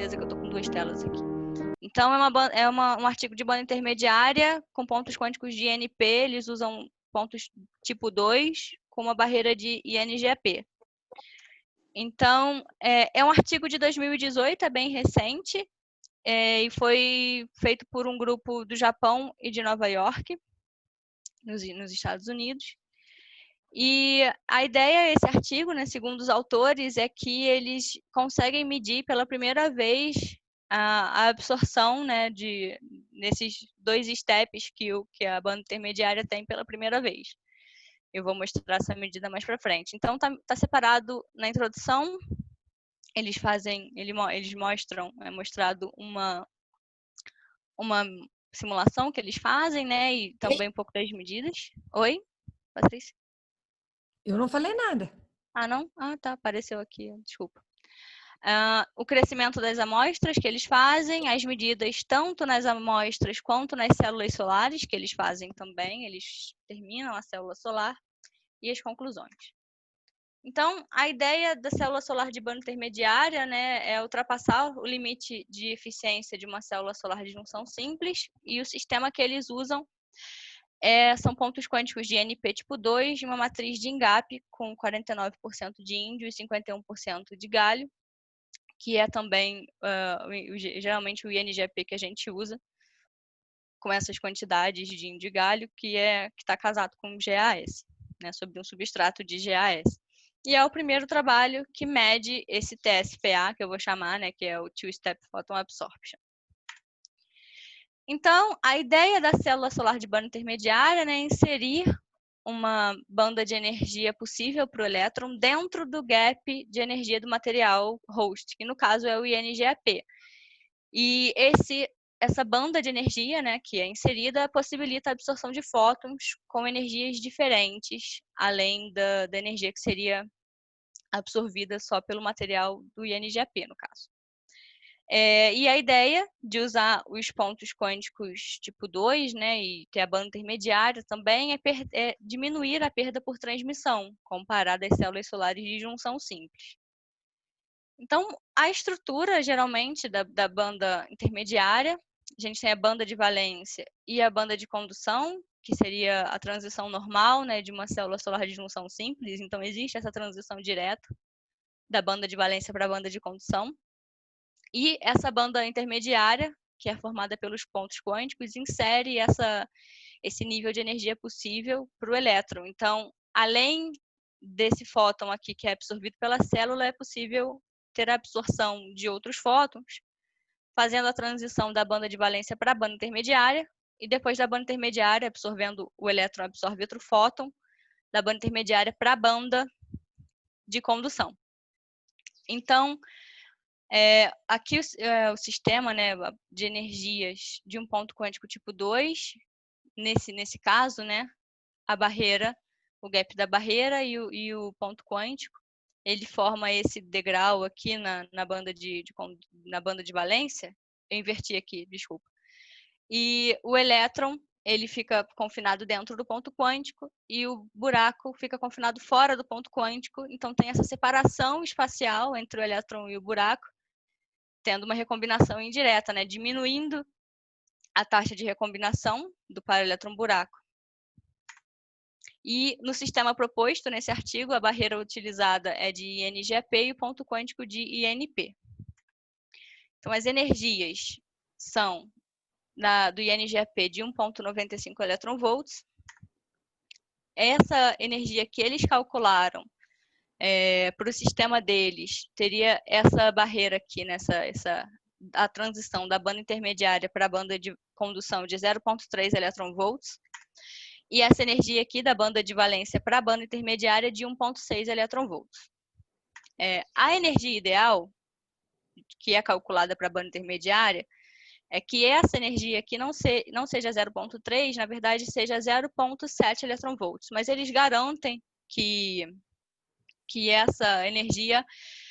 certeza que eu estou com duas telas aqui. Então, um artigo de banda intermediária com pontos quânticos de INP, eles usam pontos tipo 2 com uma barreira de INGAP. Então, é um artigo de 2018, é bem recente, e foi feito por um grupo do Japão e de Nova York, nos Estados Unidos. E a ideia, esse artigo, né, segundo os autores, é que eles conseguem medir pela primeira vez a absorção, né, nesses dois steps que a banda intermediária tem pela primeira vez. Eu vou mostrar essa medida mais para frente. Então, tá separado na introdução, eles mostram, é mostrado uma simulação que eles fazem, né, e também um pouco das medidas. Oi, Patrícia? Eu não falei nada. Ah, não? Ah, tá, apareceu aqui, desculpa. O crescimento das amostras que eles fazem, as medidas tanto nas amostras quanto nas células solares, que eles fazem também, eles terminam a célula solar, e as conclusões. Então, a ideia da célula solar de banda intermediária, né, é ultrapassar o limite de eficiência de uma célula solar de junção simples, e o sistema que eles usam são pontos quânticos de NP tipo 2, de uma matriz de INGAP com 49% de índio e 51% de galho, que é também geralmente o INGAP que a gente usa, com essas quantidades de índio e galho, que está casado com GAS, né, sobre um substrato de GAS. E é o primeiro trabalho que mede esse TSPA, que eu vou chamar, né, que é o Two-Step Photon Absorption. Então, a ideia da célula solar de banda intermediária, né, é inserir uma banda de energia possível para o elétron dentro do gap de energia do material host, que no caso é o INGAP. E essa banda de energia, né, que é inserida, possibilita a absorção de fótons com energias diferentes, além da energia que seria absorvida só pelo material do INGAP, no caso. E a ideia de usar os pontos quânticos tipo 2, né, e ter a banda intermediária também é diminuir a perda por transmissão, comparada às células solares de junção simples. Então, a estrutura, geralmente, da banda intermediária, a gente tem a banda de valência e a banda de condução, que seria a transição normal, né, de uma célula solar de junção simples. Então, existe essa transição direta da banda de valência para a banda de condução. E essa banda intermediária, que é formada pelos pontos quânticos, insere esse nível de energia possível para o elétron. Então, além desse fóton aqui que é absorvido pela célula, é possível ter a absorção de outros fótons, fazendo a transição da banda de valência para a banda intermediária, e depois da banda intermediária, absorvendo o elétron, absorve outro fóton, da banda intermediária para a banda de condução. Então, aqui o sistema, né, de energias de um ponto quântico tipo 2, nesse caso, né, a barreira, o gap da barreira e o ponto quântico, ele forma esse degrau aqui na banda de valência. Eu inverti aqui, desculpa. E o elétron, ele fica confinado dentro do ponto quântico e o buraco fica confinado fora do ponto quântico. Então, tem essa separação espacial entre o elétron e o buraco, tendo uma recombinação indireta, né, diminuindo a taxa de recombinação do par elétron-buraco. E no sistema proposto nesse artigo, a barreira utilizada é de INGAP e o ponto quântico de INP. Então, as energias são do INGAP de 1,95 eletronvolts. Essa energia que eles calcularam para o sistema deles teria essa barreira aqui, a transição da banda intermediária para a banda de condução de 0,3 eletronvolts. E essa energia aqui da banda de valência para a banda intermediária de 1,6 eletronvolts. A energia ideal, que é calculada para a banda intermediária, é que essa energia aqui não seja 0,3, na verdade seja 0,7 eletronvolts. Mas eles garantem que essa energia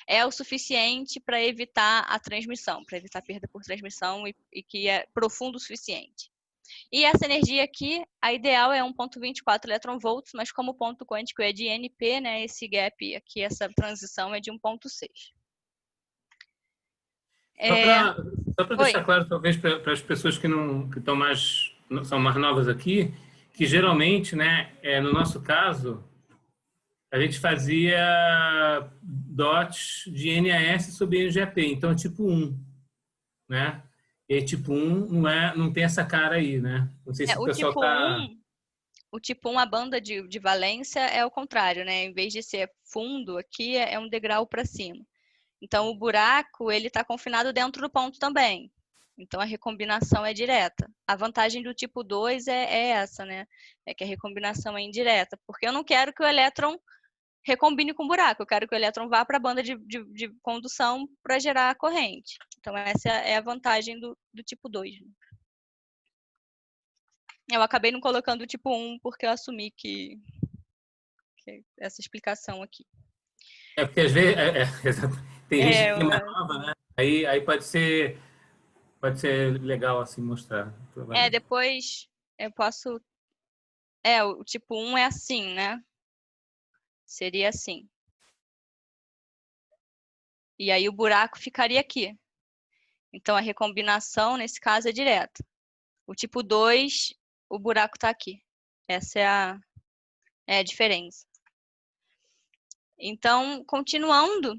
é o suficiente para evitar a transmissão, para evitar a perda por transmissão e que é profundo o suficiente. E essa energia aqui, a ideal é 1,24 eletronvolts, mas como o ponto quântico é de NP, né, esse gap aqui, essa transição é de 1,6. É... Só para Oi. deixar claro, talvez, para as pessoas que estão mais, são mais novas aqui, que geralmente, né, no nosso caso, a gente fazia DOTs de NAS sobre NGAP, então tipo 1, né? E tipo 1 não tem essa cara aí, né? Não sei se o O pessoal tipo tá... 1, a banda de valência é o contrário, né? Em vez de ser fundo, aqui é um degrau para cima. Então, o buraco, ele está confinado dentro do ponto também. Então, a recombinação é direta. A vantagem do tipo 2 é essa, né? É que a recombinação é indireta. Porque eu não quero que o elétron recombine com o buraco. Eu quero que o elétron vá para a banda de condução para gerar a corrente. Então, essa é a vantagem do tipo 2. Eu acabei não colocando o tipo 1 porque eu assumi que essa explicação aqui. porque às vezes tem gente que é mais É, nova, né? Aí pode ser legal assim mostrar. depois eu posso... o tipo 1 é assim, né? Seria assim. E aí o buraco ficaria aqui. Então, a recombinação, nesse caso, é direta. O tipo 2, o buraco está aqui. Essa é a diferença. Então, continuando,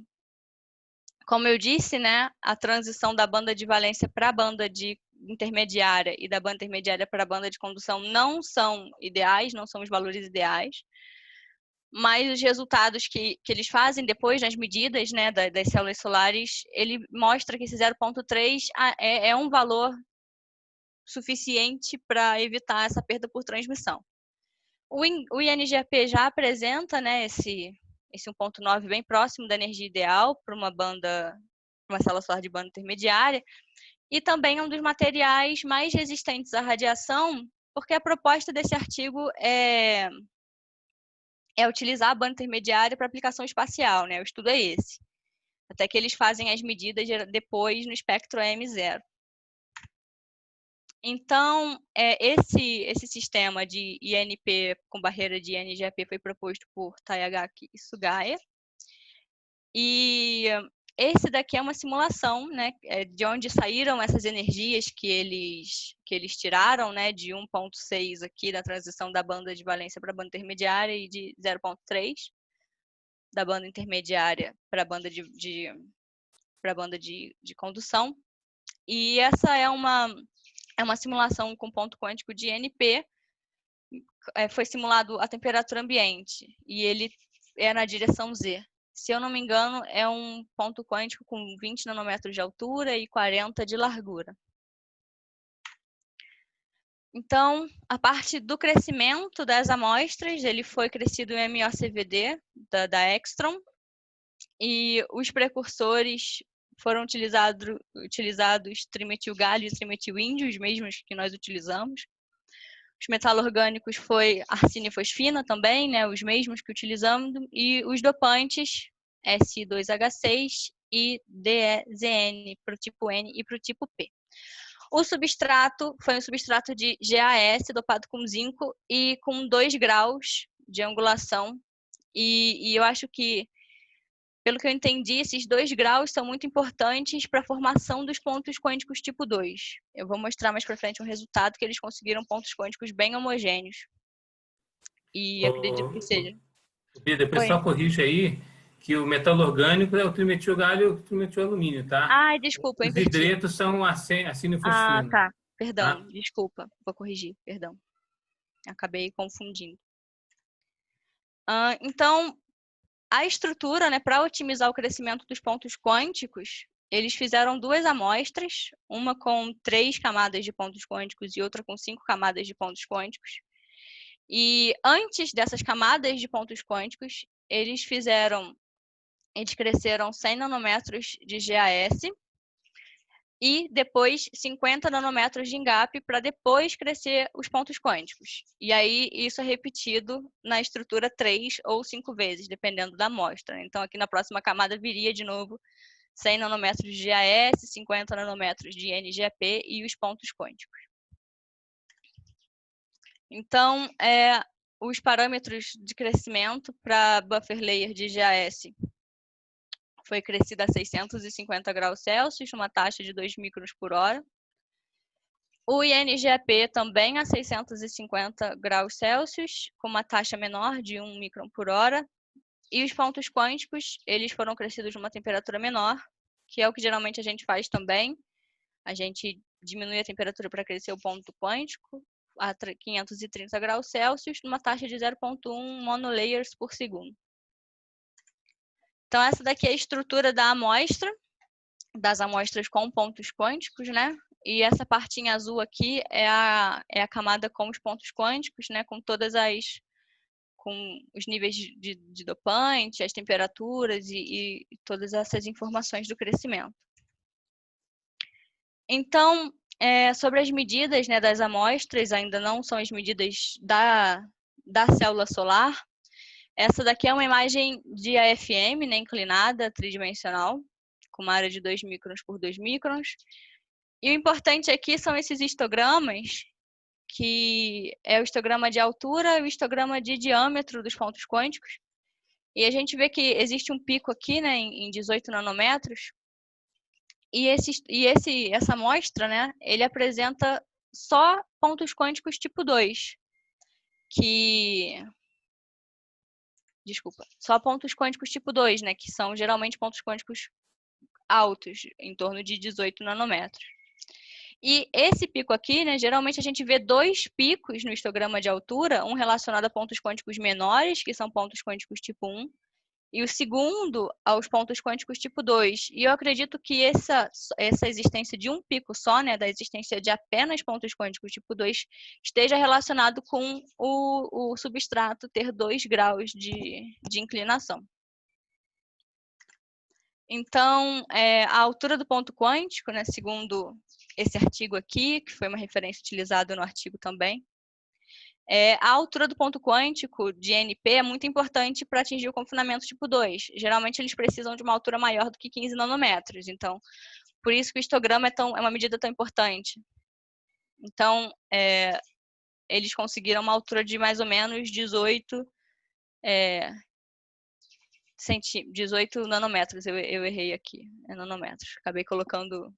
como eu disse, né, a transição da banda de valência para a banda de intermediária e da banda intermediária para a banda de condução não são ideais, não são os valores ideais. Mas os resultados que eles fazem depois nas medidas, né, das células solares, ele mostra que esse 0,3 é um valor suficiente para evitar essa perda por transmissão. O INGAP já apresenta, né, esse 1,9 bem próximo da energia ideal para uma célula solar de banda intermediária, e também é um dos materiais mais resistentes à radiação, porque a proposta desse artigo é utilizar a banda intermediária para aplicação espacial, né? O estudo é esse. Até que eles fazem as medidas depois no espectro M0. Então, esse sistema de INP com barreira de NGAP foi proposto por Tayagaki e Sugaya. E esse daqui é uma simulação, né, de onde saíram essas energias que eles tiraram, né, de 1,6 aqui da transição da banda de valência para a banda intermediária e de 0,3 da banda intermediária para a banda de condução. E essa é uma simulação com ponto quântico de NP. Foi simulado a temperatura ambiente e ele é na direção Z. Se eu não me engano, é um ponto quântico com 20 nanômetros de altura e 40 de largura. Então, a parte do crescimento das amostras, ele foi crescido em MOCVD da Extron, e os precursores foram utilizados trimetilgálio e trimetilíndio, os mesmos que nós utilizamos. Os metalorgânicos foi arsênio e fosfina também, né, os mesmos que utilizamos, e os dopantes Si2H6 e DEZN para o tipo N e para o tipo P. O substrato foi um substrato de GaS dopado com zinco e com 2 graus de angulação. E eu acho que, pelo que eu entendi, esses 2 graus são muito importantes para a formação dos pontos quânticos tipo 2. Eu vou mostrar mais para frente um resultado que eles conseguiram pontos quânticos bem homogêneos. E acredito que seja. Bia, depois só corrige aí que o metal orgânico é o trimetilgálio e o trimetilalumínio, tá? Ai, desculpa, eu Os inverti. hidretos são arsênio e fosfina. Tá. Perdão, Tá? desculpa. Vou corrigir, perdão. Acabei confundindo. Então, a estrutura, né, para otimizar o crescimento dos pontos quânticos, eles fizeram 2 amostras, uma com 3 camadas de pontos quânticos e outra com 5 camadas de pontos quânticos. E antes dessas camadas de pontos quânticos, eles cresceram 100 nanômetros de GaS e depois 50 nanômetros de ENGAP para depois crescer os pontos quânticos. E aí isso é repetido na estrutura 3 ou 5 vezes, dependendo da amostra. Então aqui na próxima camada viria de novo 100 nanômetros de GaS, 50 nanômetros de NGAP e os pontos quânticos. Então, os parâmetros de crescimento para buffer layer de GaS foi crescida a 650 graus Celsius, numa taxa de 2 microns por hora. O INGAP também a 650 graus Celsius, com uma taxa menor de 1 micron por hora. E os pontos quânticos, eles foram crescidos numa temperatura menor, que é o que geralmente a gente faz também. A gente diminui a temperatura para crescer o ponto quântico a 530 graus Celsius, numa taxa de 0,1 monolayers por segundo. Então, essa daqui é a estrutura da amostra, das amostras com pontos quânticos, né? E essa partinha azul aqui é a camada com os pontos quânticos, né? Com os níveis de dopante, as temperaturas e todas essas informações do crescimento. Então, sobre as medidas, né, das amostras, ainda não são as medidas da célula solar. Essa daqui é uma imagem de AFM, né, inclinada, tridimensional, com uma área de 2 microns por 2 microns. E o importante aqui são esses histogramas, que é o histograma de altura e o histograma de diâmetro dos pontos quânticos. E a gente vê que existe um pico aqui, né, em 18 nanômetros. E essa amostra, né, ele apresenta só pontos quânticos tipo 2, só pontos quânticos tipo 2, né, que são geralmente pontos quânticos altos, em torno de 18 nanômetros. E esse pico aqui, né, geralmente a gente vê 2 picos no histograma de altura, um relacionado a pontos quânticos menores, que são pontos quânticos tipo 1, e o segundo aos pontos quânticos tipo 2. E eu acredito que essa existência de um pico só, né, da existência de apenas pontos quânticos tipo 2, esteja relacionado com o substrato ter 2 graus de inclinação. Então, a altura do ponto quântico, né, segundo esse artigo aqui, que foi uma referência utilizada no artigo também, a altura do ponto quântico de NP é muito importante para atingir o confinamento tipo 2. Geralmente, eles precisam de uma altura maior do que 15 nanômetros. Então, por isso que o histograma é uma medida tão importante. Então, eles conseguiram uma altura de mais ou menos 18 nanômetros. Eu errei aqui, é nanômetros. Acabei colocando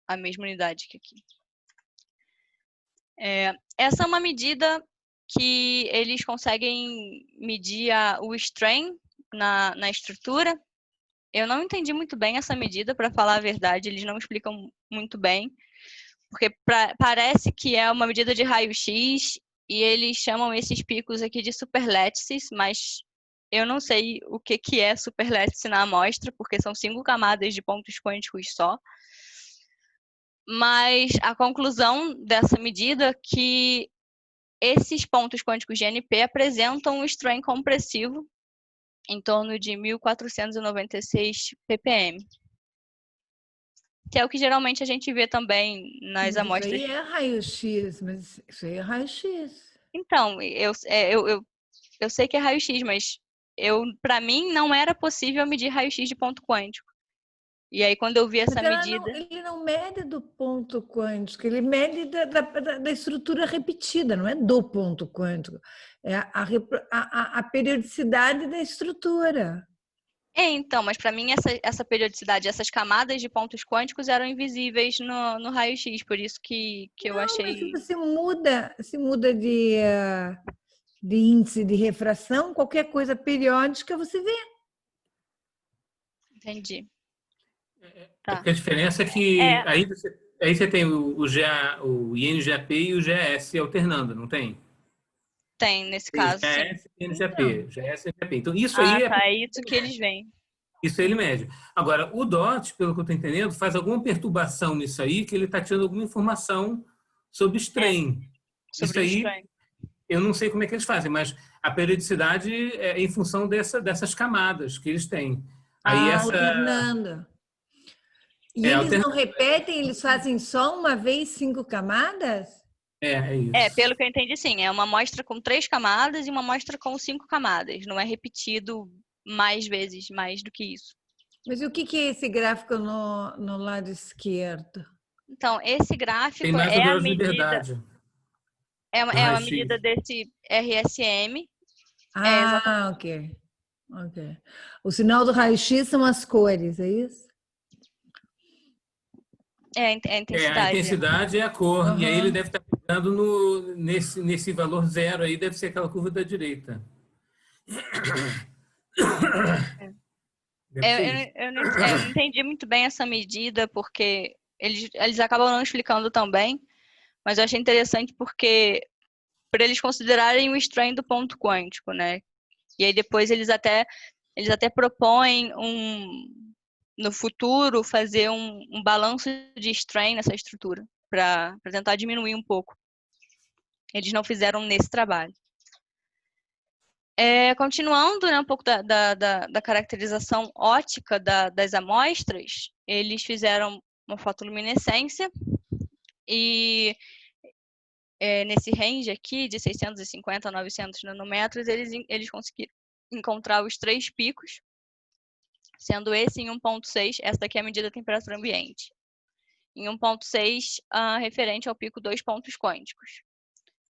a mesma unidade que aqui. Essa é uma medida que eles conseguem medir o strain na estrutura. Eu não entendi muito bem essa medida, para falar a verdade, eles não explicam muito bem, porque parece que é uma medida de raio-x e eles chamam esses picos aqui de superlétices, mas eu não sei o que é superlétice na amostra, porque são 5 camadas de pontos quânticos só. Mas a conclusão dessa medida é que esses pontos quânticos de NP apresentam um strain compressivo em torno de 1.496 ppm. Que é o que geralmente a gente vê também nas amostras. Isso aí é raio-x, mas isso aí é raio-x. Então, eu sei que é raio-x, mas para mim não era possível medir raio-x de ponto quântico. E aí, quando eu vi essa medida... Ele não mede do ponto quântico, ele mede da estrutura repetida, não é do ponto quântico. É a periodicidade da estrutura. Então, mas para mim essa periodicidade, essas camadas de pontos quânticos eram invisíveis no raio-x, por isso que eu achei... Mas se muda de índice de refração, qualquer coisa periódica você vê. Entendi. Tá. Porque a diferença é que aí você tem o INGAP e o GAS alternando, não tem? Tem, nesse caso, GAS e INGAP. então. GAS e INGAP. Então, isso aí é isso que eles veem. Isso ele mede. Agora, o DOT, pelo que eu estou entendendo, faz alguma perturbação nisso aí, que ele está tirando alguma informação sobre strain. Sobre isso aí, eu não sei como é que eles fazem, mas a periodicidade é em função dessas camadas que eles têm. Aí alternando. E eles não repetem, eles fazem só uma vez 5 camadas? É isso. Pelo que eu entendi, sim. É uma amostra com 3 camadas e uma amostra com 5 camadas. Não é repetido mais vezes, mais do que isso. Mas o que é esse gráfico no lado esquerdo? Então, esse gráfico tem mais a medida... É uma medida desse RSM. Ok. Ok. O sinal do raio-x são as cores, é isso? É a A intensidade. intensidade é a cor, e aí ele Aham. deve estar pegando nesse valor zero aí, deve ser aquela curva da direita. Deve ser isso. Eu não entendi muito bem essa medida, porque eles acabam não explicando tão bem, mas eu achei interessante porque, para eles considerarem o strain do ponto quântico, né? E aí depois eles até propõem no futuro fazer um balanço de strain nessa estrutura, para tentar diminuir um pouco. Eles não fizeram nesse trabalho. Continuando, né, um pouco da caracterização óptica das amostras, eles fizeram uma fotoluminescência e nesse range aqui de 650 a 900 nanômetros, eles conseguiram encontrar os 3 picos, sendo esse em 1.6, essa daqui é a medida da temperatura ambiente, em 1.6 referente ao pico 2 pontos quânticos.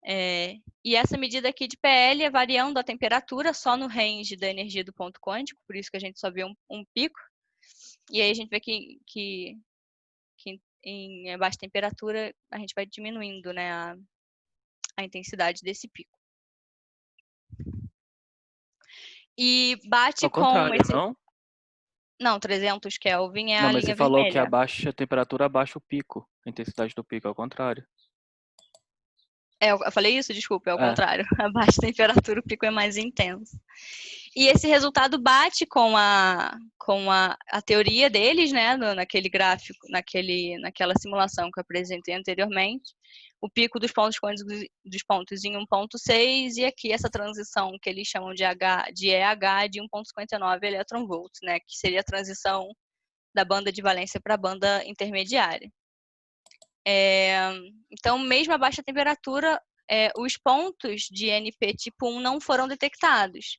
E essa medida aqui de PL é variando a temperatura só no range da energia do ponto quântico, por isso que a gente só vê um pico. E aí a gente vê que em baixa temperatura a gente vai diminuindo, né, a intensidade desse pico. E bate Ao com contrário, esse... não? Não, 300 Kelvin é Não, a mas você linha falou que a vermelha. baixa temperatura abaixa o pico, a intensidade do pico, ao contrário. Eu falei isso? Desculpa, é o É. contrário. A baixa temperatura, o pico é mais intenso. E esse resultado bate com a teoria deles, né, naquele gráfico, naquela simulação que eu apresentei anteriormente. O pico dos pontos quânticos dos pontos em 1.6 e aqui essa transição que eles chamam de EH de 1.59 elétron-volts, né, que seria a transição da banda de valência para a banda intermediária. Então, mesmo a baixa temperatura, os pontos de NP tipo 1 não foram detectados.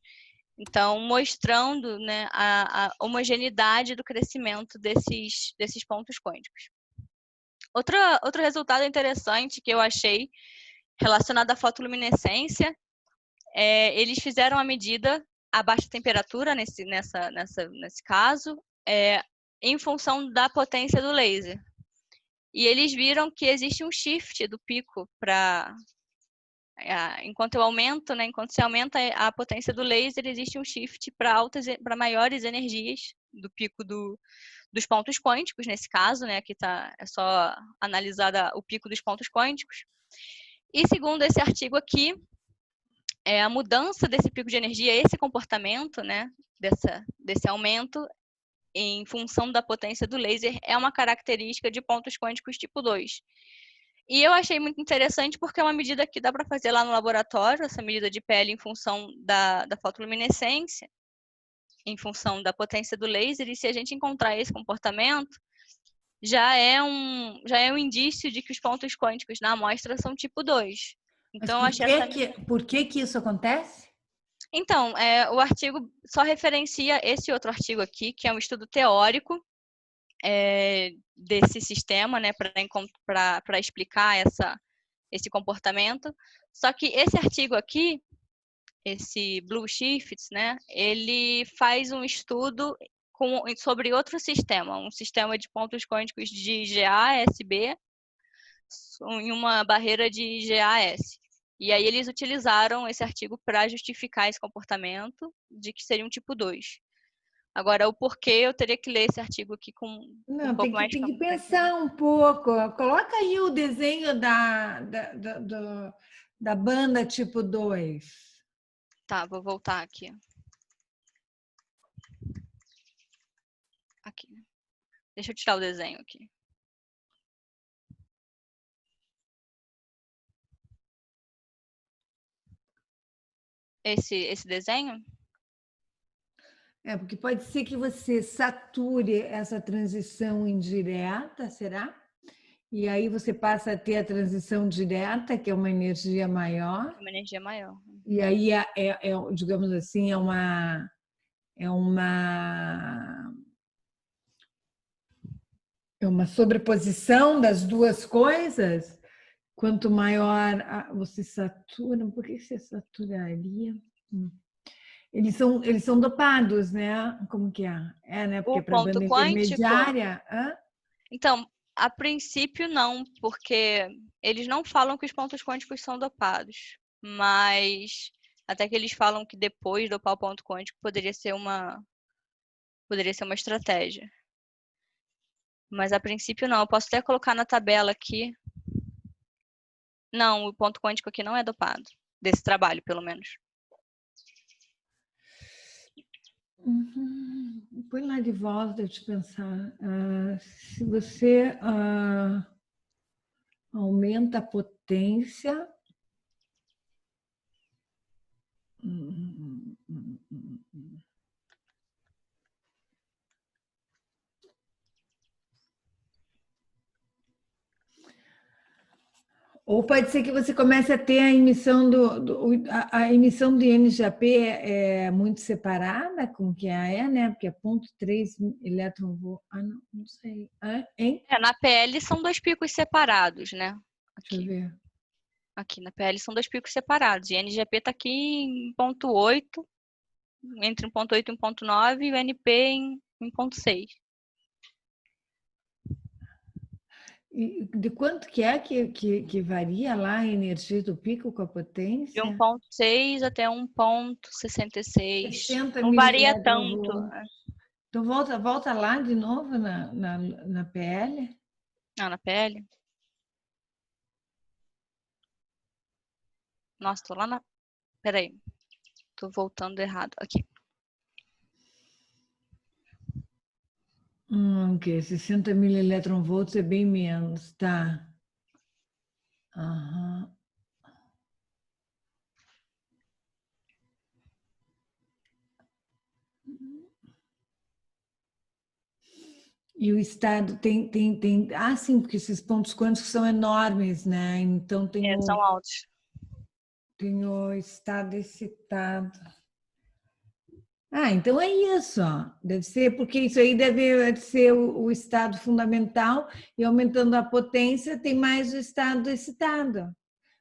Então, mostrando, né, a homogeneidade do crescimento desses pontos quânticos. Outro resultado interessante que eu achei relacionado à fotoluminescência, eles fizeram a medida a baixa temperatura nesse caso, em função da potência do laser. E eles viram que existe um shift do pico para... enquanto eu aumento, né, enquanto se aumenta a potência do laser, existe um shift para maiores energias do pico dos pontos quânticos, nesse caso, né, aqui é só analisada o pico dos pontos quânticos. E segundo esse artigo aqui, a mudança desse pico de energia, esse comportamento, né, desse aumento em função da potência do laser, é uma característica de pontos quânticos tipo 2. E eu achei muito interessante porque é uma medida que dá para fazer lá no laboratório, essa medida de PL em função da fotoluminescência, em função da potência do laser, e se a gente encontrar esse comportamento, já é um indício de que os pontos quânticos na amostra são tipo 2. Então, Mas por que isso acontece? Então, o artigo só referencia esse outro artigo aqui, que é um estudo teórico desse sistema, né, para explicar esse comportamento. Só que esse artigo aqui, esse Blue Shifts, né, ele faz um estudo sobre outro sistema, um sistema de pontos quânticos de GaSB em uma barreira de GaS. E aí eles utilizaram esse artigo para justificar esse comportamento de que seria um tipo 2. Agora, o porquê, eu teria que ler esse artigo aqui com um pouco mais de tem que calma. pensar um pouco. Coloca aí o desenho da banda tipo 2. Tá, vou voltar aqui. Aqui. Deixa eu tirar o desenho aqui. Esse desenho? Porque pode ser que você sature essa transição indireta, será? E aí você passa a ter a transição direta, que é uma energia maior. Uma energia maior. E aí, digamos assim, é uma sobreposição das duas coisas. Quanto maior você satura, por que você saturaria? Eles são dopados, né? Como que é? É, né? Porque O para ponto banda quântico, intermediária. Hã? então, a princípio não, porque eles não falam que os pontos quânticos são dopados, mas até que eles falam que depois dopar o ponto quântico poderia ser uma estratégia. Mas a princípio não. Eu posso até colocar na tabela aqui. Não, o ponto quântico aqui não é dopado. Desse trabalho, pelo menos. Põe lá de volta, deixa eu pensar. Se você aumenta a potência. Ou pode ser que você comece a ter a emissão a emissão de NJP é muito separada, como que é, né? Porque é 0,3 elétron-volt. Não sei. Hein? Na PL são 2 picos separados, né? Deixa eu ver. Aqui na PL são 2 picos separados. E NGP está aqui em 0,8, entre 1,8 e 1,9, e o NP em 0,6. E de quanto que é que varia lá a energia do pico com a potência? De 1,6 até 1,66. 60 Não varia tanto. milielectronvolts. Então volta lá de novo na PL. Na PL? Nossa, tô lá na... Peraí. Tô voltando errado. Aqui. Ok, 60 milieletrovolts é bem menos, tá? Aham. E o estado tem... Ah, sim, porque esses pontos quânticos são enormes, né? Então São altos. tem o estado excitado. Então é isso, ó. Deve ser, porque isso aí deve ser o estado fundamental, e aumentando a potência tem mais o estado excitado.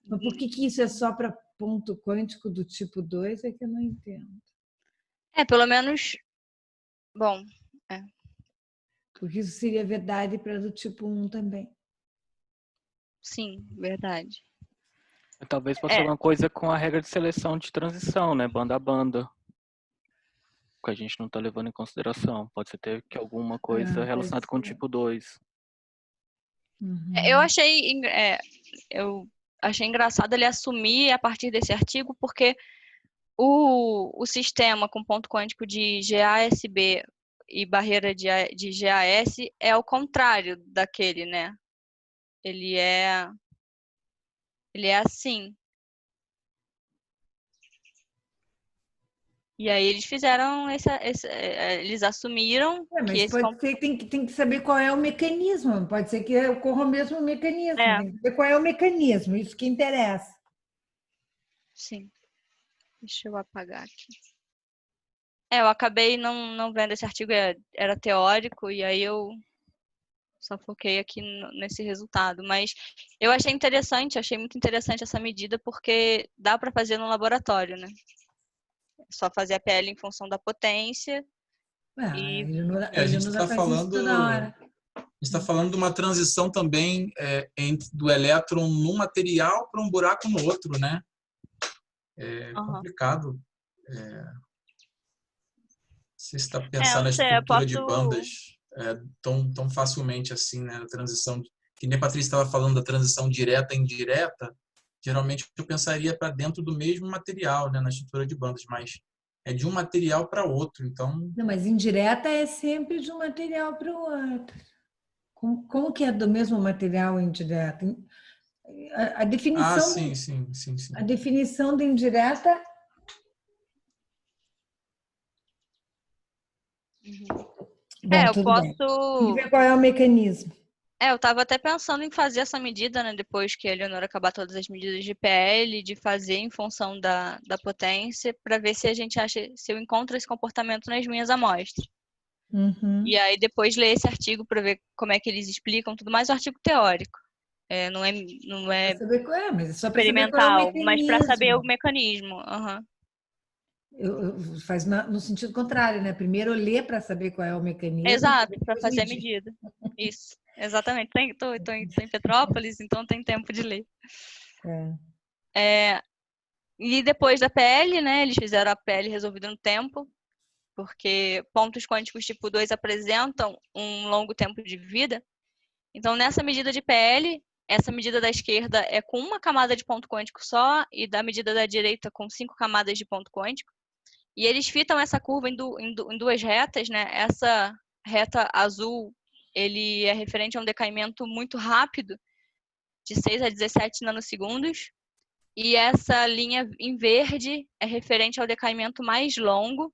Mas por que isso é só para ponto quântico do tipo 2 é que eu não entendo. Pelo menos... Bom, Porque isso seria verdade para do tipo 1 também. sim, verdade. Talvez possa ser alguma coisa com a regra de seleção de transição, né? Banda a banda. Que a gente não está levando em consideração. Pode ser ter que alguma coisa relacionada com o tipo 2. Uhum. Eu achei engraçado ele assumir a partir desse artigo, porque o sistema com ponto quântico de GASB e barreira de GAS é o contrário daquele, né? Ele é assim. E aí eles fizeram eles assumiram que Mas esse pode ser, tem que saber qual é o mecanismo. Pode ser que ocorra o mesmo mecanismo. Tem que saber qual é o mecanismo, isso que interessa. Sim. Deixa eu apagar aqui. Eu acabei não vendo esse artigo, era teórico, e aí eu só foquei aqui nesse resultado. Mas eu achei muito interessante essa medida, porque dá para fazer no laboratório, né? É só fazer a PL em função da potência. A gente está falando de uma transição também do elétron num material para um buraco no outro, né? É complicado. Você está pensando na estrutura de bandas tão facilmente assim, né? A transição, que nem a Patrícia estava falando da transição direta e indireta, geralmente eu pensaria para dentro do mesmo material, né? Na estrutura de bandas, mas é de um material para outro, então... Não, mas indireta é sempre de um material para o outro. Como que é do mesmo material indireta? A definição... sim. A definição de indireta... Bom, eu tudo posso... bem. Tem que ver qual é o mecanismo. Eu estava até pensando em fazer essa medida, né? Depois que a Eleonora acabar todas as medidas de PL, de fazer em função da potência, para ver se a gente acha, se eu encontro esse comportamento nas minhas amostras. Uhum. E aí depois ler esse artigo para ver como é que eles explicam tudo mais, o artigo teórico. Não é Saber qual é, mas é só para saber qual é o experimental, mas para saber o mecanismo. mecanismo. Uhum. Faz no sentido contrário, né? Primeiro ler para saber qual é o mecanismo. Exato, para fazer a medida. Isso, exatamente. Tô em Petrópolis, então tem tempo de ler. E depois da PL, né? Eles fizeram a PL resolvida no tempo, porque pontos quânticos tipo 2 apresentam um longo tempo de vida. Então, nessa medida de PL, essa medida da esquerda é com uma camada de ponto quântico só, e da medida da direita com 5 camadas de ponto quântico. E eles fitam essa curva em duas retas, né? Essa reta azul, ele é referente a um decaimento muito rápido, de 6 a 17 nanosegundos. E essa linha em verde é referente ao decaimento mais longo,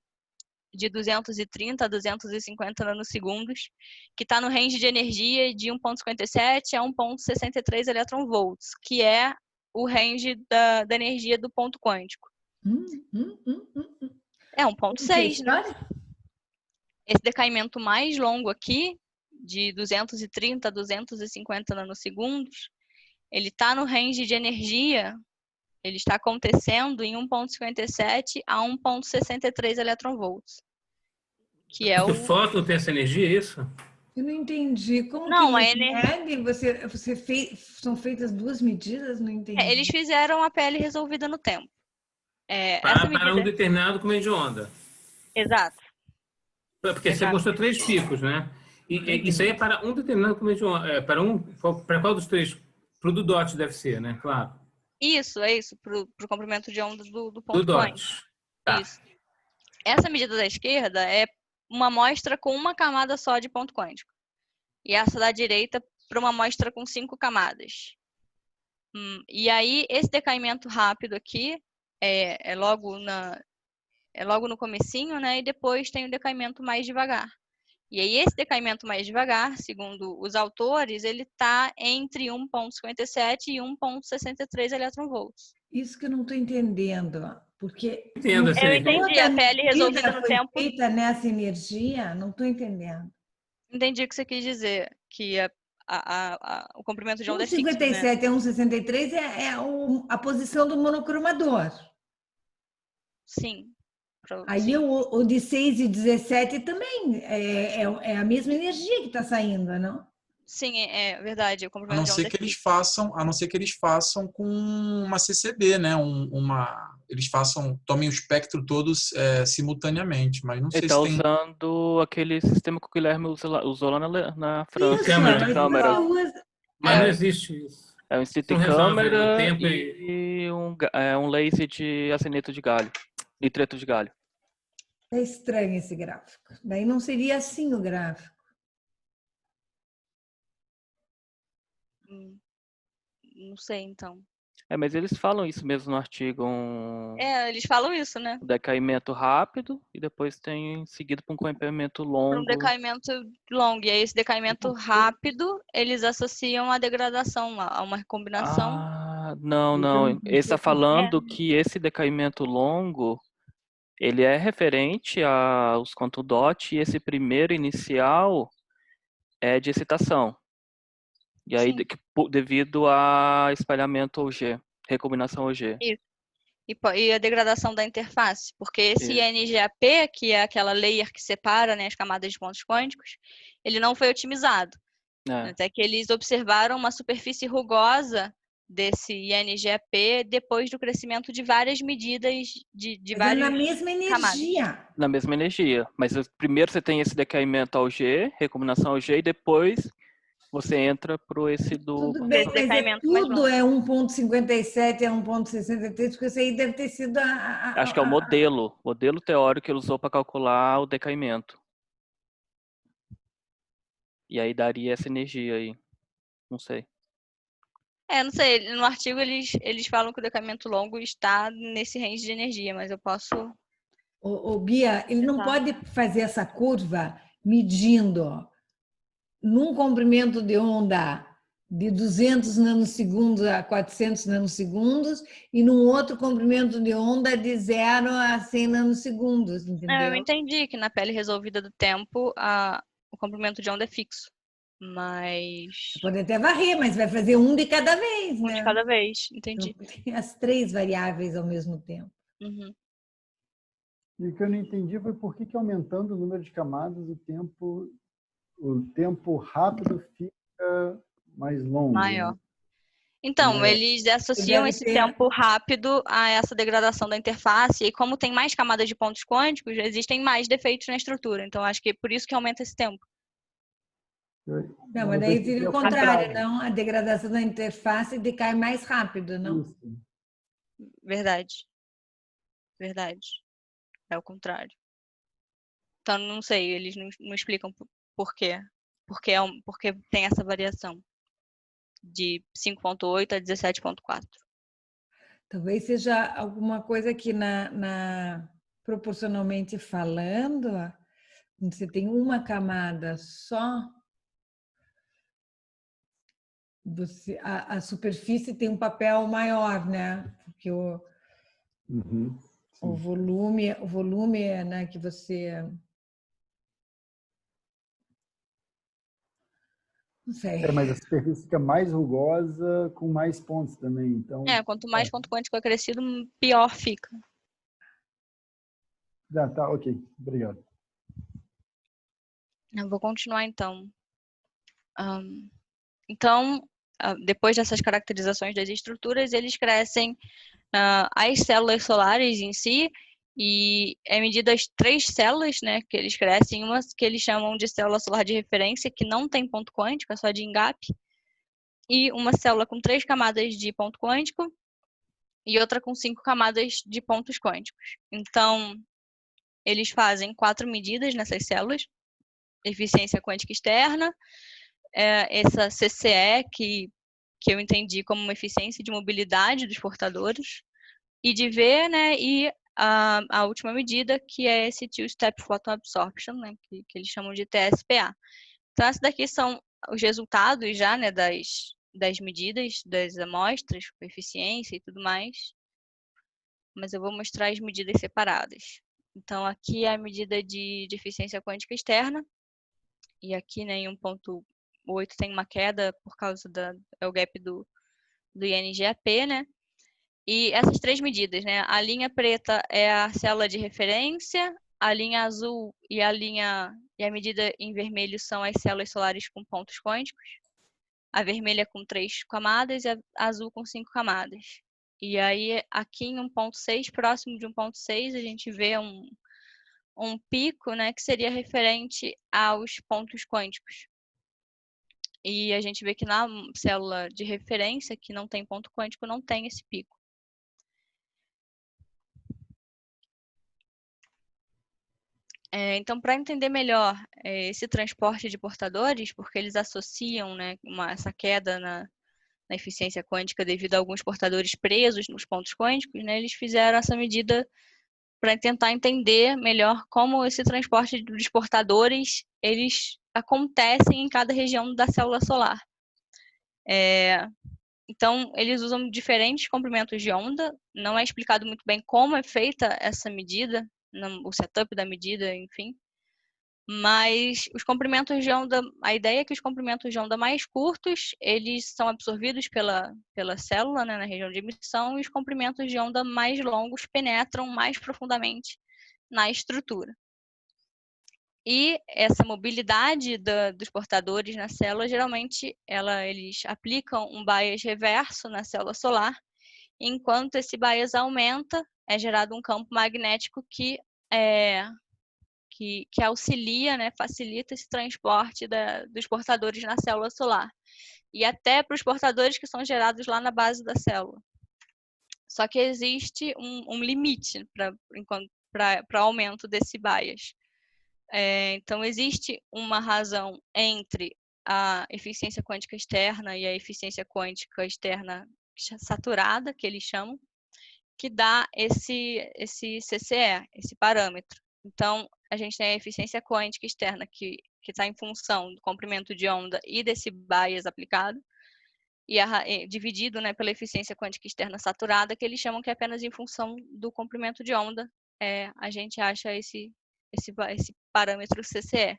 de 230 a 250 nanosegundos, que está no range de energia de 1,57 a 1,63 eletronvolts, que é o range da energia do ponto quântico. É 1,6, né? Esse decaimento mais longo aqui, de 230 a 250 nanosegundos, ele está no range de energia, ele está acontecendo em 1,57 a 1,63 eletronvolts. Que é o fóton tem essa energia, é isso? Eu não entendi. Como não, que são feitas duas medidas? Não entendi. Eles fizeram a PL resolvida no tempo. Para um determinado comendo de onda. Exato. Porque você mostrou 3 picos, né? E isso aí é para um determinado comendo de onda. Para qual dos 3? Para o do DOT deve ser, né? Claro. Isso, é isso. Para o comprimento de onda do ponto do quântico. DOT. Tá. Isso. Essa medida da esquerda é uma amostra com uma camada só de ponto quântico. E essa da direita para uma amostra com 5 camadas. E aí, esse decaimento rápido aqui é logo no comecinho, né? E depois tem o decaimento mais devagar. E aí, esse decaimento mais devagar, segundo os autores, ele está entre 1,57 e 1,63 eletronvolts. Isso que eu não estou entendendo, porque eu entendi, a PL resolvida no tempo. Feita nessa energia, não estou entendendo. Entendi o que você quis dizer, que o comprimento de onda é fixo, 1,57 a 1,63 é a posição do monocromador. Sim. Aí o de 6 e 17 também é a mesma energia que está saindo, não? Sim, é verdade. O comprimento a não de onda ser que eles façam com uma CCB, né? Eles tomem o espectro todos simultaneamente, mas não sei se tem. Usando aquele sistema que o Guilherme usou lá na França. Câmera de câmera. Mas não existe isso. É um City câmera e um laser de arsênito de galho, nitreto de galho. É estranho esse gráfico. Daí não seria assim o gráfico. Não sei, então. Mas eles falam isso mesmo no artigo. Eles falam isso, né? Um decaimento rápido e depois tem seguido por um decaimento longo. Um decaimento longo. E aí esse decaimento rápido, eles associam a degradação, a uma recombinação. Não. Ele está falando que esse decaimento longo, ele é referente aos quantum dot e esse primeiro inicial é de excitação. E aí, devido a espalhamento OG, recombinação OG. Isso. E a degradação da interface, porque esse INGAP, que é aquela layer que separa, né, as camadas de pontos quânticos, ele não foi otimizado. Até que eles observaram uma superfície rugosa desse INGAP depois do crescimento de várias medidas de várias na mesma energia. Camadas. Na mesma energia. Mas primeiro você tem esse decaimento ao G, recombinação ao G, e depois você entra para esse do... Tudo bem, mas tudo é 1,57 a 1,63, porque isso aí deve ter sido Acho que é o modelo teórico que ele usou para calcular o decaimento. E aí daria essa energia aí. Não sei. Não sei. No artigo eles falam que o decaimento longo está nesse range de energia, mas eu posso... Bia, ele não pode fazer essa curva medindo num comprimento de onda de 200 nanosegundos a 400 nanosegundos e num outro comprimento de onda de 0 a 100 nanosegundos, entendeu? Eu entendi que na PL resolvida do tempo o comprimento de onda é fixo, mas... Pode até varrer, mas vai fazer um de cada vez, né? Um de cada vez, entendi. Então, tem as 3 variáveis ao mesmo tempo. Uhum. E o que eu não entendi foi por que aumentando o número de camadas o tempo rápido fica mais longo. Maior. Né? Então, eles associam esse tempo rápido a essa degradação da interface, e como tem mais camadas de pontos quânticos, existem mais defeitos na estrutura. Então, acho que é por isso que aumenta esse tempo. Não, mas daí seria o contrário, não? A degradação da interface decai mais rápido, não? Isso. Verdade. Verdade. É o contrário. Então, não sei, eles não explicam por quê. Porque tem essa variação de 5.8 a 17.4. Talvez seja alguma coisa que proporcionalmente falando, quando você tem uma camada só, a superfície tem um papel maior, né? Porque o volume, né, que você... Não sei. Mas a superfície fica mais rugosa com mais pontos também. Então, Quanto mais ponto quântico acrescido, pior fica. Tá, ok. Obrigado. Eu vou continuar, então. Então, depois dessas caracterizações das estruturas, eles crescem as células solares em si, e é medida as 3 células, né, que eles crescem, uma que eles chamam de célula solar de referência, que não tem ponto quântico, é só de engape, e uma célula com 3 camadas de ponto quântico, e outra com 5 camadas de pontos quânticos. Então, eles fazem 4 medidas nessas células: eficiência quântica externa, essa CCE, que eu entendi como uma eficiência de mobilidade dos portadores, e de V, né, e a última medida, que é esse Two-Step Photon Absorption, né, que eles chamam de TSPA. Então, essas daqui são os resultados já, né, das medidas, das amostras, com eficiência e tudo mais, mas eu vou mostrar as medidas separadas. Então, aqui é a medida de eficiência quântica externa, e aqui, né, em 1.8 tem uma queda por causa é o gap do INGAP, né? E essas 3 medidas, né? A linha preta é a célula de referência, a linha azul e a medida em vermelho são as células solares com pontos quânticos. A vermelha com 3 camadas e a azul com 5 camadas. E aí, aqui em 1.6, próximo de 1.6, a gente vê um pico, né, que seria referente aos pontos quânticos. E a gente vê que na célula de referência, que não tem ponto quântico, não tem esse pico. Então, para entender melhor esse transporte de portadores, porque eles associam, né, essa queda na eficiência quântica devido a alguns portadores presos nos pontos quânticos, né, eles fizeram essa medida para tentar entender melhor como esse transporte dos portadores eles acontecem em cada região da célula solar. Então, eles usam diferentes comprimentos de onda, não é explicado muito bem como é feita essa medida, o setup da medida, enfim. Mas os comprimentos de onda, a ideia é que os comprimentos de onda mais curtos, eles são absorvidos pela célula, né, na região de emissão, e os comprimentos de onda mais longos penetram mais profundamente na estrutura. E essa mobilidade dos portadores na célula, geralmente, eles aplicam um bias reverso na célula solar, enquanto esse bias aumenta, é gerado um campo magnético que auxilia, né, facilita esse transporte dos portadores na célula solar. E até para os portadores que são gerados lá na base da célula. Só que existe um limite para aumento desse bias. Então, existe uma razão entre a eficiência quântica externa e a eficiência quântica externa saturada, que eles chamam, que dá esse CCE, esse parâmetro. Então, a gente tem a eficiência quântica externa, que está em função do comprimento de onda e desse bias aplicado, e dividido, né, pela eficiência quântica externa saturada, que eles chamam que é apenas em função do comprimento de onda, a gente acha esse parâmetro CCE.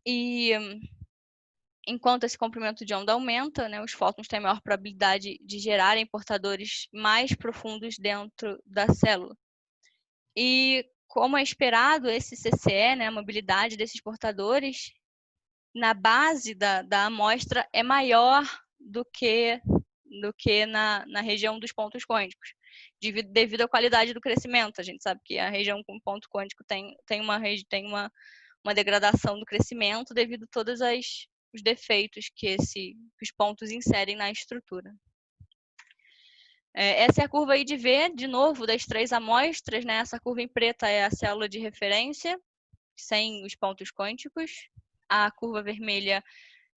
E enquanto esse comprimento de onda aumenta, né, os fótons têm maior probabilidade de gerarem portadores mais profundos dentro da célula. E, como é esperado, esse CCE, né, a mobilidade desses portadores, na base da amostra é maior do que na região dos pontos quânticos, devido à qualidade do crescimento. A gente sabe que a região com ponto quântico tem uma degradação do crescimento devido a todos os defeitos que os pontos inserem na estrutura. Essa é a curva aí de V, de novo, das 3 amostras, né? Essa curva em preta é a célula de referência, sem os pontos quânticos. A curva vermelha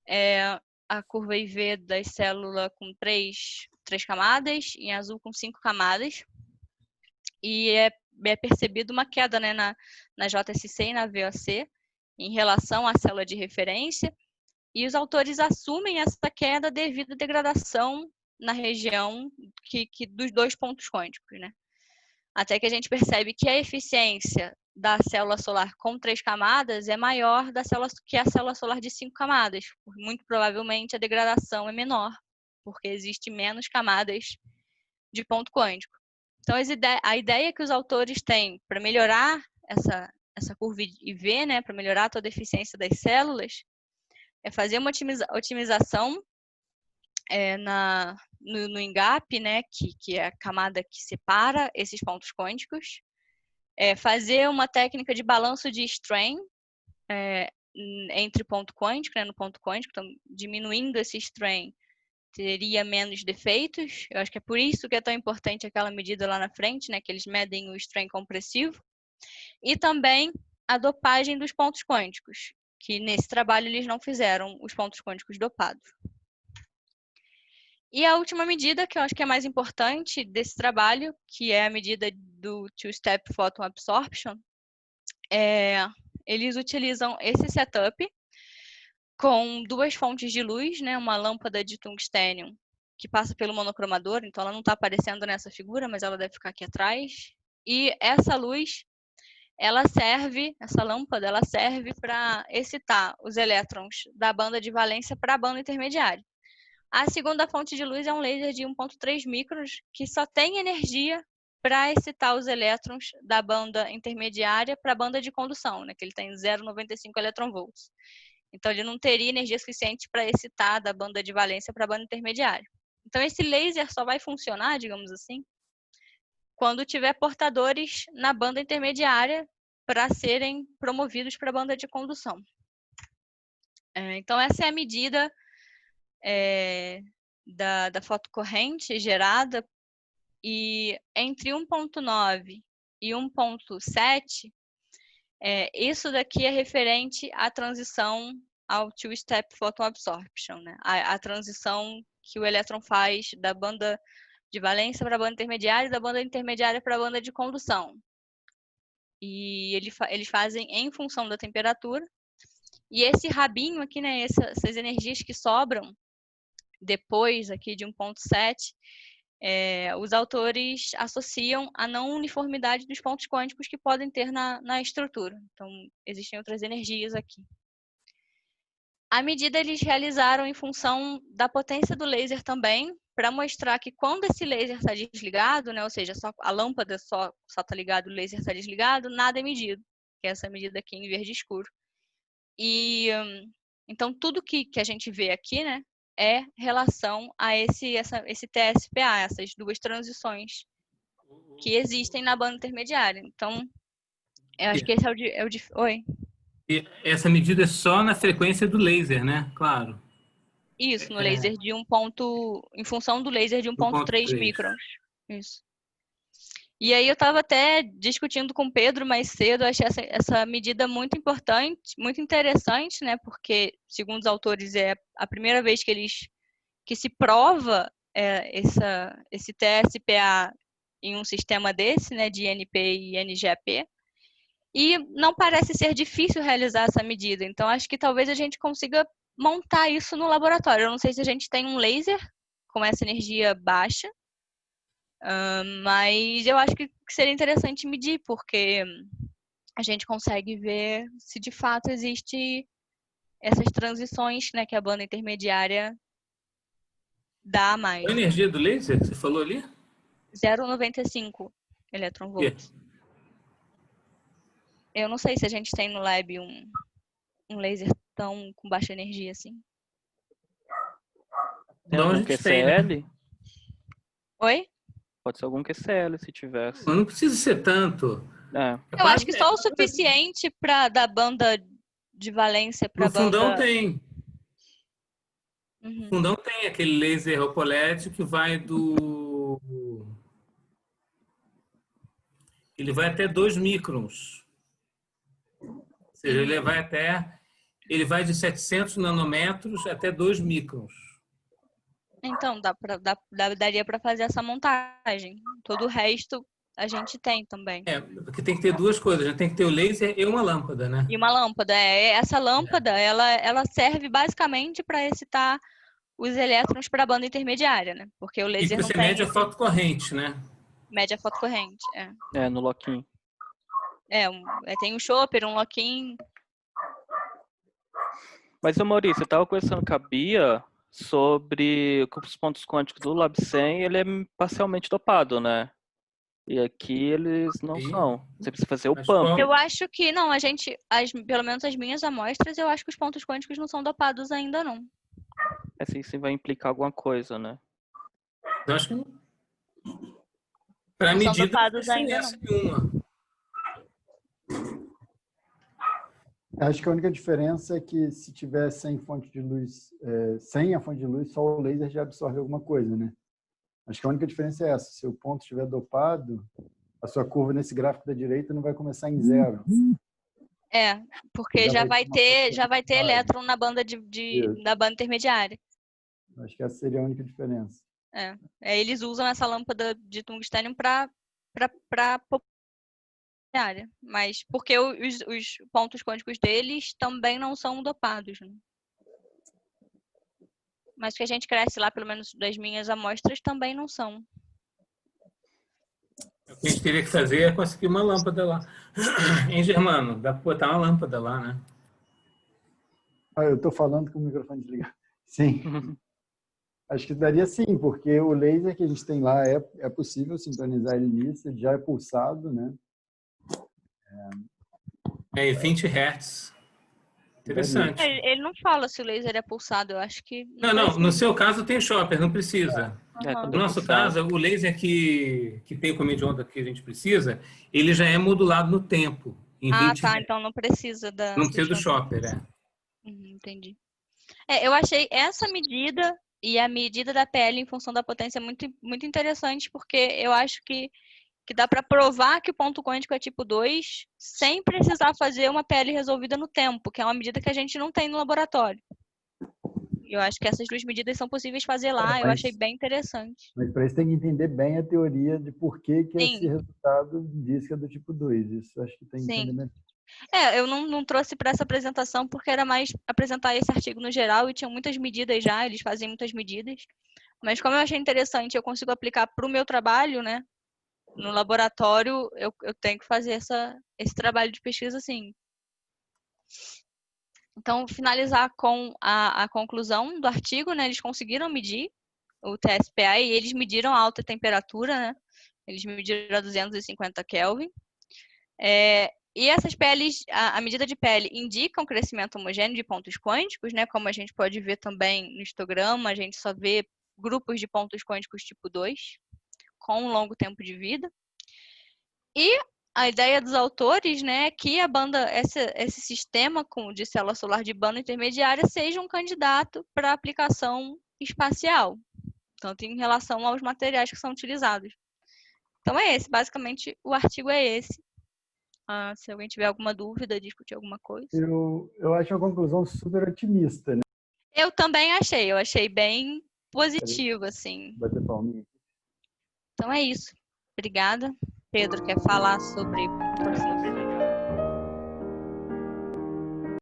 é a curva IV da célula com 3 camadas, em azul com 5 camadas. E é percebido uma queda, né, na JSC e na VOC em relação à célula de referência. E os autores assumem essa queda devido à degradação na região dos 2 pontos quânticos, né? Até que a gente percebe que a eficiência da célula solar com 3 camadas é maior que a célula solar de 5 camadas. Muito provavelmente a degradação é menor, porque existe menos camadas de ponto quântico. Então, a ideia que os autores têm para melhorar essa curva IV, né, para melhorar toda a eficiência das células, é fazer uma otimização no ENGAP, né, que é a camada que separa esses pontos quânticos, fazer uma técnica de balanço de strain entre ponto quântico, né, no ponto quântico, então diminuindo esse strain teria menos defeitos. Eu acho que é por isso que é tão importante aquela medida lá na frente, né, que eles medem o strain compressivo, e também a dopagem dos pontos quânticos, que nesse trabalho eles não fizeram os pontos quânticos dopados. E a última medida, que eu acho que é mais importante desse trabalho, que é a medida do Two-Step Photon Absorption, eles utilizam esse setup com 2 fontes de luz, né, uma lâmpada de tungstênio que passa pelo monocromador, então ela não está aparecendo nessa figura, mas ela deve ficar aqui atrás. E essa luz, essa lâmpada, ela serve para excitar os elétrons da banda de valência para a banda intermediária. A segunda fonte de luz é um laser de 1,3 microns, que só tem energia para excitar os elétrons da banda intermediária para a banda de condução, né, que ele tem 0,95 eletronvolts. Então, ele não teria energia suficiente para excitar da banda de valência para a banda intermediária. Então, esse laser só vai funcionar, digamos assim, quando tiver portadores na banda intermediária para serem promovidos para a banda de condução. Então, essa é a medida da fotocorrente gerada, e entre 1,9 e 1,7, isso daqui é referente à transição ao Two-Step Photon Absorption, né? A transição que o elétron faz da banda de valência para a banda intermediária e da banda intermediária para a banda de condução. E eles fazem em função da temperatura. E esse rabinho aqui, né, essas energias que sobram depois aqui de 1,7, os autores associam a não uniformidade dos pontos quânticos que podem ter na estrutura. Então, existem outras energias aqui. A medida eles realizaram em função da potência do laser também, para mostrar que quando esse laser está desligado, né, ou seja, só a lâmpada só está ligada, o laser está desligado, nada é medido, que é essa medida aqui em verde escuro. E então tudo que a gente vê aqui, né, é relação a esse TSPA, essas 2 transições que existem na banda intermediária. Então, eu acho que esse é o de... Oi? E essa medida é só na frequência do laser, né? Claro. Isso, no laser de em função do laser de 1,3 microns. Isso. E aí eu estava até discutindo com o Pedro mais cedo, eu achei essa medida muito importante, muito interessante, né? Porque, segundo os autores, é a primeira vez que se prova esse TSPA em um sistema desse, né? De NP e NGAP. E não parece ser difícil realizar essa medida. Então, acho que talvez a gente consiga montar isso no laboratório. Eu não sei se a gente tem um laser com essa energia baixa, mas eu acho que seria interessante medir, porque a gente consegue ver se de fato existe essas transições, né, que a banda intermediária dá a mais. A energia do laser que você falou ali? 0,95 eletronvolts. Eu não sei se a gente tem no lab um laser tão com baixa energia assim. Tem Então a algum gente tem, né? QCL? Oi? Pode ser algum QCL, se tivesse. Não precisa ser tanto. É. Eu acho que só o suficiente para da banda de valência para No fundão banda. tem. No Uhum. fundão tem aquele laser OLED que vai ele vai até 2 microns. Ou seja, ele vai de 700 nanômetros até 2 microns. Então, daria para fazer essa montagem. Todo o resto a gente tem também. Porque tem que ter duas coisas, né? Tem que ter o laser e uma lâmpada, né? E uma lâmpada. Essa lâmpada, ela serve basicamente para excitar os elétrons para a banda intermediária, né? Porque o E laser que não você tem mede a fotocorrente, né? média fotocorrente. No loquinho. Tem um chopper, um loquinho. Mas, Maurício, eu estava conversando com a Bia sobre os pontos quânticos do LabCen, ele é parcialmente dopado, né? E aqui eles não são. Você precisa fazer o pump. Eu acho que não, pelo menos as minhas amostras, eu acho que os pontos quânticos não são dopados ainda, não. Assim, isso vai implicar alguma coisa, né? Eu acho que para Não são medida não dopados tem ainda, essa não. nenhuma. Acho que a única diferença é que se tiver sem fonte de luz, sem a fonte de luz, só o laser já absorve alguma coisa, né? Acho que a única diferença é essa. Se o ponto estiver dopado, a sua curva nesse gráfico da direita não vai começar em 0. Porque já vai ter quase. elétron na banda da banda intermediária. Acho que essa seria a única diferença. Eles usam essa lâmpada de tungstênio para área, mas porque os pontos quânticos deles também não são dopados, né? Mas que a gente cresce lá, pelo menos das minhas amostras, também não são. O que a gente teria que fazer é conseguir uma lâmpada lá. Em Germano, dá para botar uma lâmpada lá, né? Eu estou falando com o microfone desligado. Sim. Acho que daria sim, porque o laser que a gente tem lá é possível sintonizar ele nisso, ele já é pulsado, né? É 20 Hz. Interessante. Ele não fala se o laser é pulsado, eu acho que... Não. No seu caso tem chopper, não precisa. Quando No nosso pulsado. caso, o laser que tem o caminho de onda que a gente precisa, ele já é modulado no tempo. Em 20 Hz. Então não precisa da... Não precisa do chopper, entendi. Eu achei essa medida e a medida da PL em função da potência muito, muito interessante, porque eu acho que dá para provar que o ponto quântico é tipo 2 sem precisar fazer uma PL resolvida no tempo, que é uma medida que a gente não tem no laboratório. Eu acho que essas duas medidas são possíveis fazer lá, eu achei bem interessante. Mas para isso tem que entender bem a teoria de por que esse resultado diz que é do tipo 2. Isso acho que tem que entender melhor. Eu não trouxe para essa apresentação porque era mais apresentar esse artigo no geral e tinham muitas medidas já, eles fazem muitas medidas. Mas como eu achei interessante, eu consigo aplicar para o meu trabalho, né? No laboratório, eu tenho que fazer esse trabalho de pesquisa, assim. Então, finalizar com a conclusão do artigo, né? Eles conseguiram medir o TSPA e eles mediram a alta temperatura, né? Eles mediram a 250 Kelvin. E essas PLs, a medida de PL indica um crescimento homogêneo de pontos quânticos, né? Como a gente pode ver também no histograma, a gente só vê grupos de pontos quânticos tipo 2, com um longo tempo de vida. E a ideia dos autores, né, é que a banda, esse sistema de célula solar de banda intermediária seja um candidato para aplicação espacial, tanto em relação aos materiais que são utilizados. Então basicamente o artigo é esse. Se alguém tiver alguma dúvida, discutir alguma coisa. Eu acho uma conclusão super otimista, né? Eu também eu achei bem positivo, assim. Bater palminha. Então é isso. Obrigada. Pedro quer falar sobre